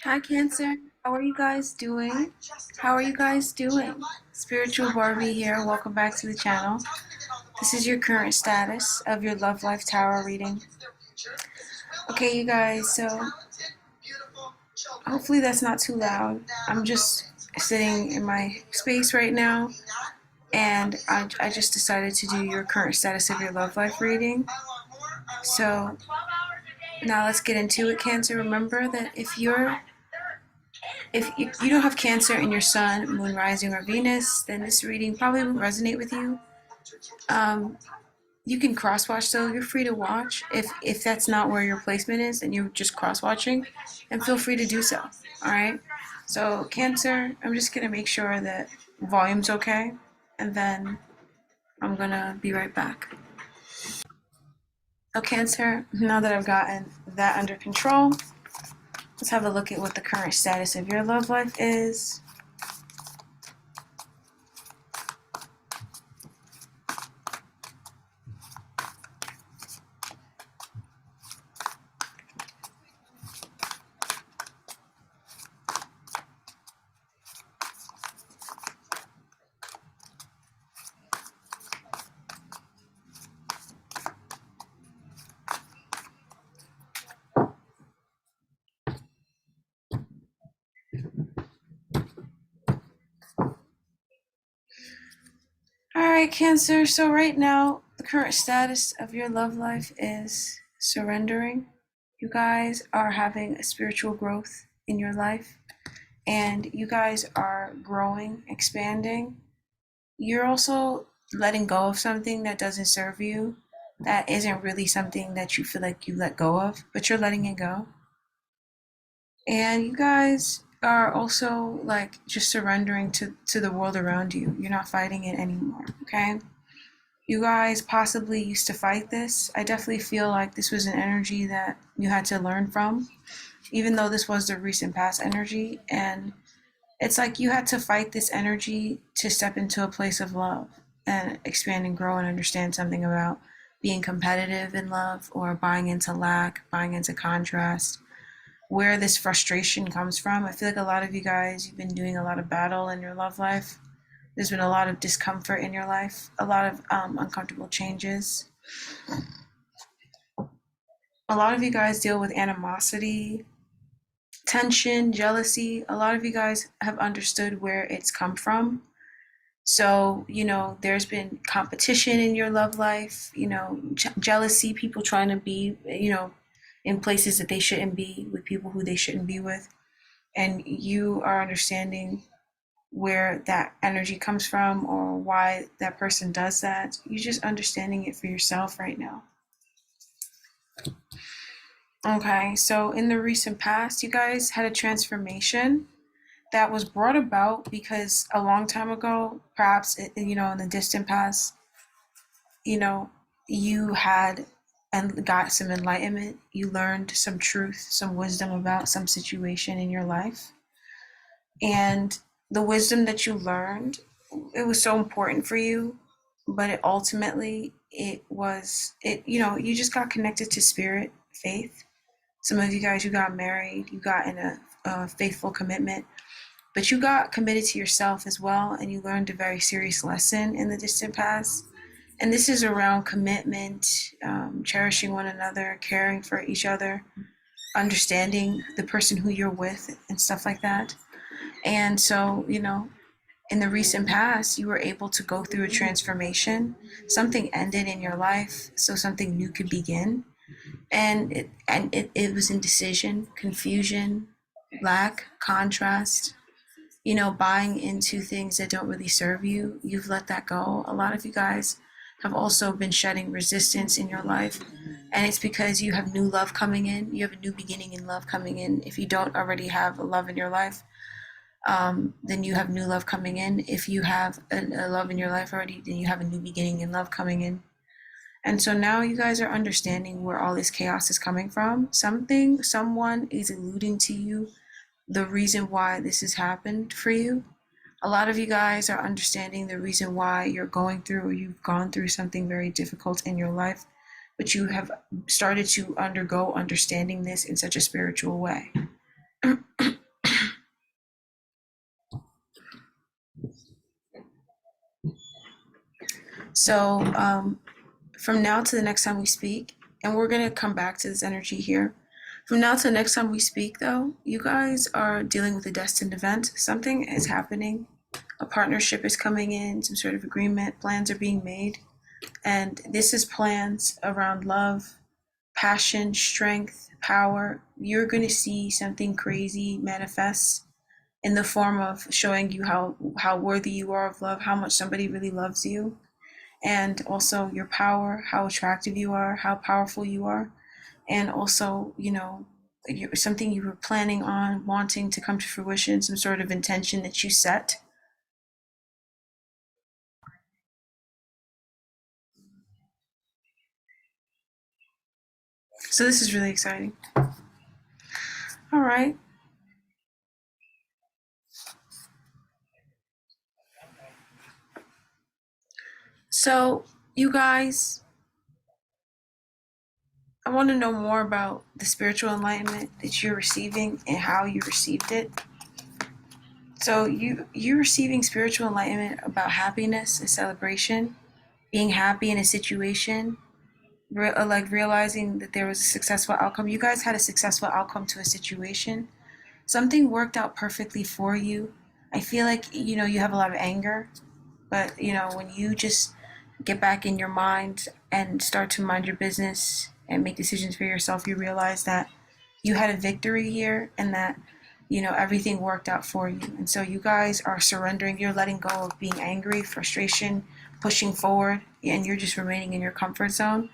Hi, Cancer. How are you guys doing? How are you guys doing? Spiritual Barbie here. Welcome back to the channel. This is your current status of your love life tarot reading. Okay, you guys, so hopefully that's not too loud. I'm just sitting in my space right now, and I just decided to do your current status of your love life reading. So now let's get into it, Cancer. Remember that if you don't have Cancer in your Sun, Moon, Rising, or Venus, then this reading probably won't resonate with you. Um, you can cross watch though. You're free to watch. If that's not where your placement is, and you're just cross watching, and feel free to do so. All right. So Cancer, I'm just gonna make sure that volume's okay, and then I'm gonna be right back. So Cancer, now that I've gotten that under control, let's have a look at what the current status of your love life is. Alright, Cancer, so right now, the current status of your love life is surrendering. You guys are having a spiritual growth in your life, and you guys are growing, expanding. You're also letting go of something that doesn't serve you, that isn't really something that you feel like you let go of, but you're letting it go. And you guys are also like just surrendering to the world around you. You're not fighting it anymore, okay? You guys possibly used to fight this. I definitely feel like this was an energy that you had to learn from, even though this was the recent past energy. And it's like you had to fight this energy to step into a place of love and expand and grow and understand something about being competitive in love or buying into lack, buying into contrast, where this frustration comes from. I feel like a lot of you guys, you've been doing a lot of battle in your love life. There's been a lot of discomfort in your life, a lot of uncomfortable changes. A lot of you guys deal with animosity, tension, jealousy. A lot of you guys have understood where it's come from. So, there's been competition in your love life, jealousy, people trying to be, in places that they shouldn't be, with people who they shouldn't be with. And you are understanding where that energy comes from or why that person does that. You're just understanding it for yourself right now. Okay, so in the recent past, you guys had a transformation that was brought about because a long time ago, perhaps, in the distant past, you know, you had and got some enlightenment. You learned some truth, some wisdom about some situation in your life. And the wisdom that you learned, it was so important for you, but you just got connected to spirit, faith. Some of you guys, you got married, you got in a faithful commitment, but you got committed to yourself as well, and you learned a very serious lesson in the distant past. And this is around commitment, cherishing one another, caring for each other, understanding the person who you're with, and stuff like that. And so, in the recent past, you were able to go through a transformation. Something ended in your life, so something new could begin. And it was indecision, confusion, lack, contrast, buying into things that don't really serve you. You've let that go. A lot of you guys have also been shedding resistance in your life. And it's because you have new love coming in. You have a new beginning in love coming in. If you don't already have a love in your life, then you have new love coming in. If you have a love in your life already, then you have a new beginning in love coming in. And so now you guys are understanding where all this chaos is coming from. Someone is alluding to you the reason why this has happened for you. A lot of you guys are understanding the reason why you're going through or you've gone through something very difficult in your life, but you have started to undergo understanding this in such a spiritual way. So from now to the next time we speak, and we're going to come back to this energy here. From now to the next time we speak, though, you guys are dealing with a destined event. Something is happening. A partnership is coming in, some sort of agreement, plans are being made. And this is plans around love, passion, strength, power. You're going to see something crazy manifest in the form of showing you how worthy you are of love, how much somebody really loves you, and also your power, how attractive you are, how powerful you are, and also, something you were planning on wanting to come to fruition, some sort of intention that you set. So this is really exciting. All right. So, you guys, I want to know more about the spiritual enlightenment that you're receiving and how you received it. So, you're receiving spiritual enlightenment about happiness and celebration, being happy in a situation, like realizing that there was a successful outcome. You guys had a successful outcome to a situation. Something worked out perfectly for you. I feel like, you have a lot of anger, but, when you just get back in your mind and start to mind your business and make decisions for yourself, you realize that you had a victory here and that, everything worked out for you. And so you guys are surrendering, you're letting go of being angry, frustration, pushing forward, and you're just remaining in your comfort zone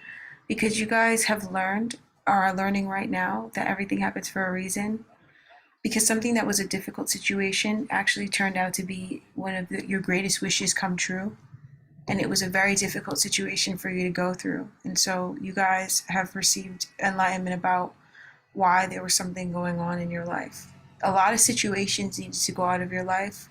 because you guys have learned or are learning right now that everything happens for a reason. Because something that was a difficult situation actually turned out to be one of your greatest wishes come true. And it was a very difficult situation for you to go through. And so you guys have received enlightenment about why there was something going on in your life. A lot of situations needed to go out of your life,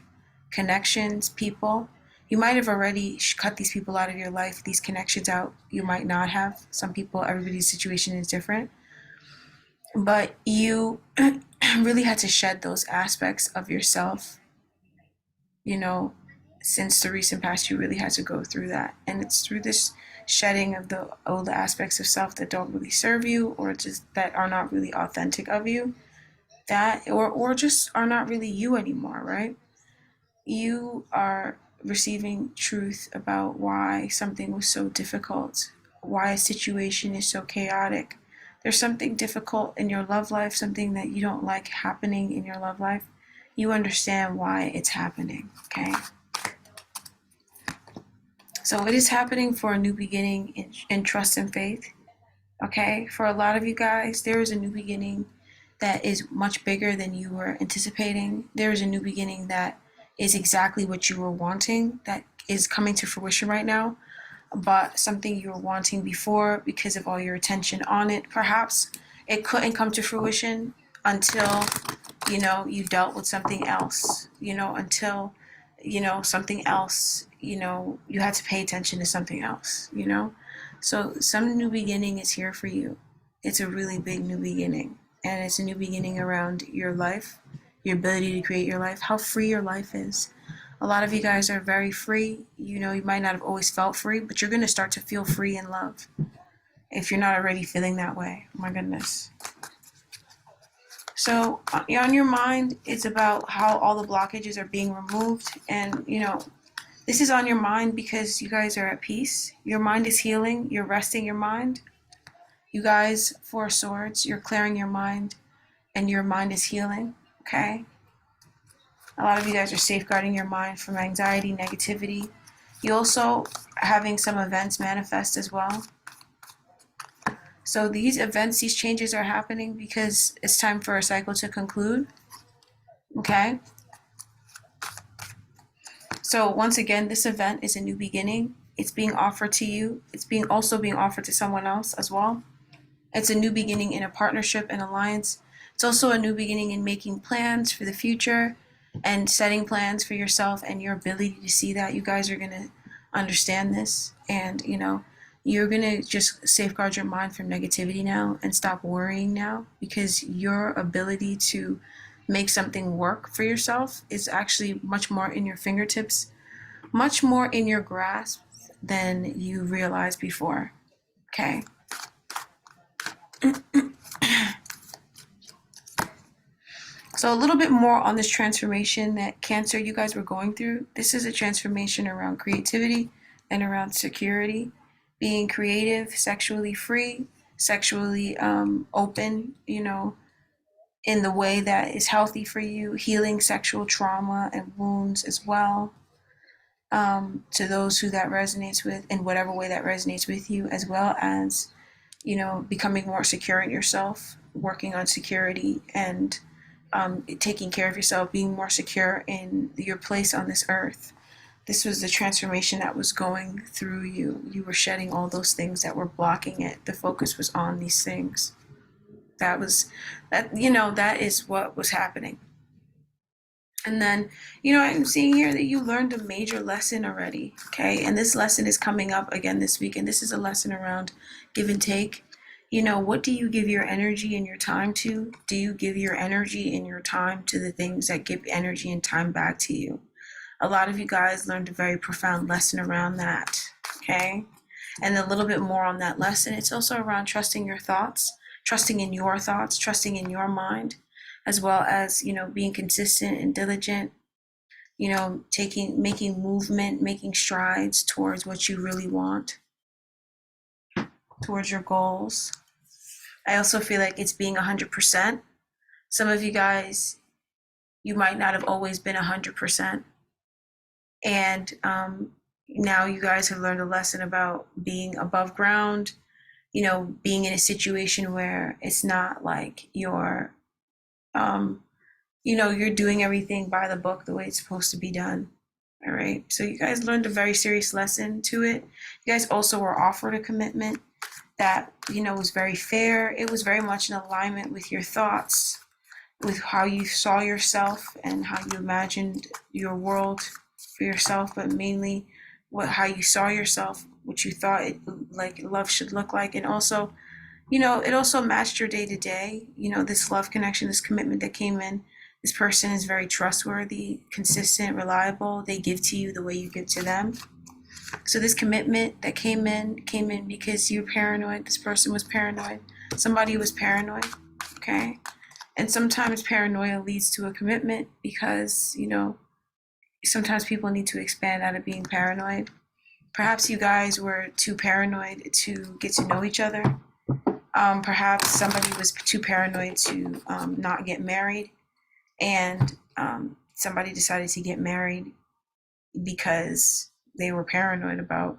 connections, people. You might have already cut these people out of your life, these connections out. You might not have. Some people, everybody's situation is different. But you really had to shed those aspects of yourself, you know, since the recent past, you really had to go through that. And it's through this shedding of the old aspects of self that don't really serve you or just that are not really authentic of you, that or just are not really you anymore, right? You are receiving truth about why something was so difficult, why a situation is so chaotic. There's something difficult in your love life, something that you don't like happening in your love life. You understand why it's happening, okay? So it is happening for a new beginning in trust and faith. Okay, for a lot of you guys, there is a new beginning that is much bigger than you were anticipating. There is a new beginning that is exactly what you were wanting, that is coming to fruition right now, but something you were wanting before because of all your attention on it. Perhaps it couldn't come to fruition until, you dealt with something else, until, something else, you had to pay attention to something else. So some new beginning is here for you. It's a really big new beginning. And it's a new beginning around your life, your ability to create your life, how free your life is. A lot of you guys are very free. You might not have always felt free, but you're going to start to feel free in love if you're not already feeling that way. Oh my goodness. So on your mind, it's about how all the blockages are being removed. And, this is on your mind because you guys are at peace. Your mind is healing. You're resting your mind. You guys, Four Swords, you're clearing your mind and your mind is healing. Okay? A lot of you guys are safeguarding your mind from anxiety, negativity. You also are having some events manifest as well. So these events, these changes are happening because it's time for a cycle to conclude. Okay? So once again, this event is a new beginning. It's being offered to you. It's also being offered to someone else as well. It's a new beginning in a partnership and alliance. It's also a new beginning in making plans for the future and setting plans for yourself and your ability to see that. You guys are going to understand this and, you're going to just safeguard your mind from negativity now and stop worrying now because your ability to make something work for yourself is actually much more in your fingertips, much more in your grasp than you realized before. Okay. So a little bit more on this transformation that Cancer, you guys were going through. This is a transformation around creativity and around security, being creative, sexually free, sexually open, in the way that is healthy for you, healing sexual trauma and wounds as well. To those who that resonates with, in whatever way that resonates with you, as well as, becoming more secure in yourself, working on security and taking care of yourself, being more secure in your place on this earth. This was the transformation that was going through you. You were shedding all those things that were blocking it. The focus was on these things. That is what was happening. And then, I'm seeing here that you learned a major lesson already. Okay. And this lesson is coming up again this week. And this is a lesson around give and take. What do you give your energy and your time to? Do you give your energy and your time to the things that give energy and time back to you? A lot of you guys learned a very profound lesson around that. Okay. And a little bit more on that lesson. It's also around trusting your thoughts, trusting in your thoughts, trusting in your mind, as well as, being consistent and diligent, making movement, making strides towards what you really want, towards your goals. I also feel like it's being 100%. Some of you guys, you might not have always been 100%. And now you guys have learned a lesson about being above ground, being in a situation where it's not like you're you're doing everything by the book the way it's supposed to be done. All right. So you guys learned a very serious lesson to it. You guys also were offered a commitment that, was very fair. It was very much in alignment with your thoughts, with how you saw yourself and how you imagined your world for yourself, but mainly how you saw yourself, what you thought like love should look like. And also, it also matched your day to day, this love connection, this commitment that came in. This person is very trustworthy, consistent, reliable. They give to you the way you give to them. So this commitment that came in because you're paranoid. This person was paranoid. Somebody was paranoid. Okay. And sometimes paranoia leads to a commitment because, sometimes people need to expand out of being paranoid. Perhaps you guys were too paranoid to get to know each other. Perhaps somebody was too paranoid to not get married, and somebody decided to get married because they were paranoid about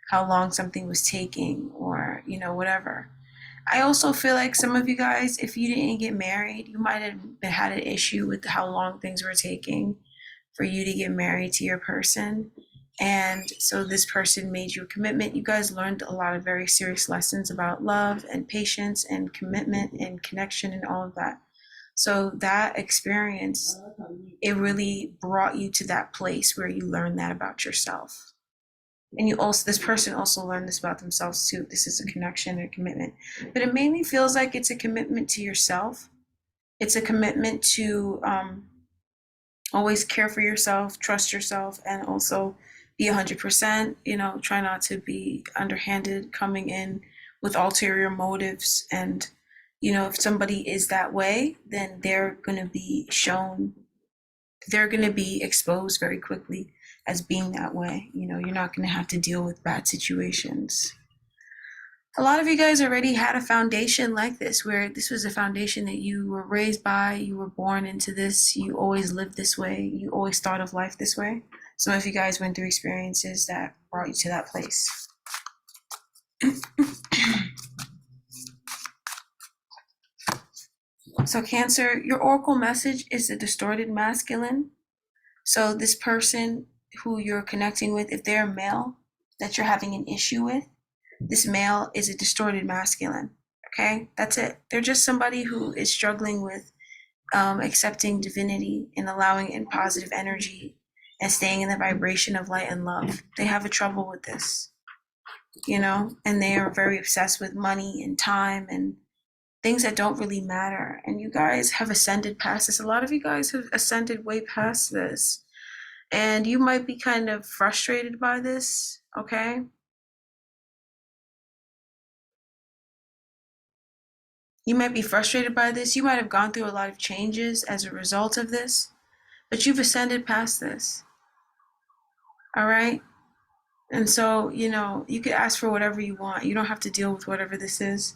how long something was taking, or whatever. I also feel like some of you guys, if you didn't get married, you might have had an issue with how long things were taking for you to get married to your person. And so this person made you a commitment. You guys learned a lot of very serious lessons about love and patience and commitment and connection and all of that. So that experience, it really brought you to that place where you learned that about yourself. And this person also learned this about themselves too. This is a connection and a commitment. But it mainly feels like it's a commitment to yourself. It's a commitment to always care for yourself, trust yourself, and also be 100%. Try not to be underhanded, coming in with ulterior motives. And, if somebody is that way, then they're going to be exposed very quickly as being that way. You're not going to have to deal with bad situations. A lot of you guys already had a foundation like this, where this was a foundation that you were raised by, you were born into this, you always lived this way, you always thought of life this way. Some of you guys went through experiences that brought you to that place. So Cancer, your oracle message is a distorted masculine. So this person who you're connecting with, if they're a male that you're having an issue with, this male is a distorted masculine. Okay, that's it. They're just somebody who is struggling with accepting divinity and allowing in positive energy and staying in the vibration of light and love. They have a trouble with this, and they are very obsessed with money and time and things that don't really matter. And you guys have ascended past this. A lot of you guys have ascended way past this. And you might be kind of frustrated by this. Okay? You might be frustrated by this. You might have gone through a lot of changes as a result of this, but you've ascended past this. All right? And so, you could ask for whatever you want. You don't have to deal with whatever this is.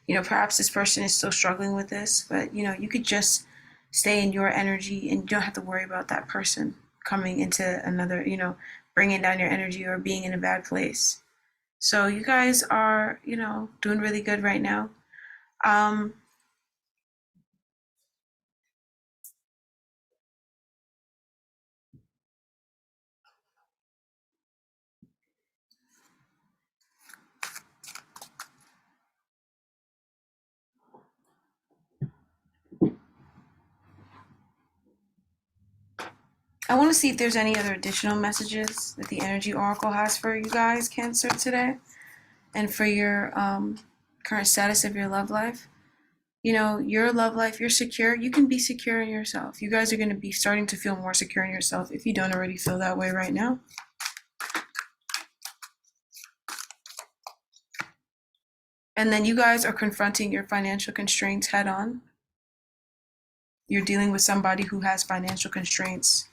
Perhaps this person is still struggling with this, but you could just stay in your energy and you don't have to worry about that person coming into another, bringing down your energy or being in a bad place. So you guys are, doing really good right now. Um, I want to see if there's any other additional messages that the Energy Oracle has for you guys, Cancer, today, and for your current status of your love life. Your love life, you're secure. You can be secure in yourself. You guys are going to be starting to feel more secure in yourself if you don't already feel that way right now. And then you guys are confronting your financial constraints head on. You're dealing with somebody who has financial constraints.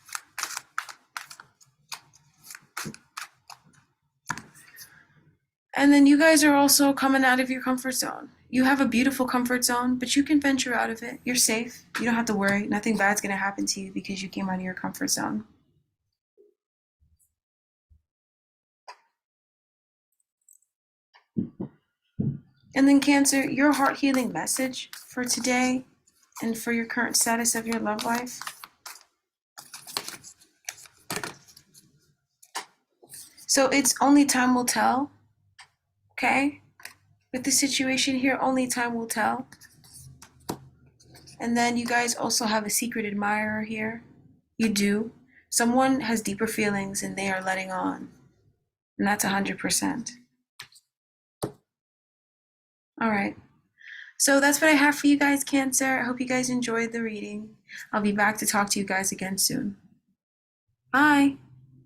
And then you guys are also coming out of your comfort zone. You have a beautiful comfort zone, but you can venture out of it. You're safe. You don't have to worry. Nothing bad's going to happen to you because you came out of your comfort zone. And then, Cancer, your heart healing message for today and for your current status of your love life. So it's only time will tell, okay? With the situation here, only time will tell. And then you guys also have a secret admirer here. You do. Someone has deeper feelings and they are letting on. And that's 100%. All right. So that's what I have for you guys, Cancer. I hope you guys enjoyed the reading. I'll be back to talk to you guys again soon. Bye.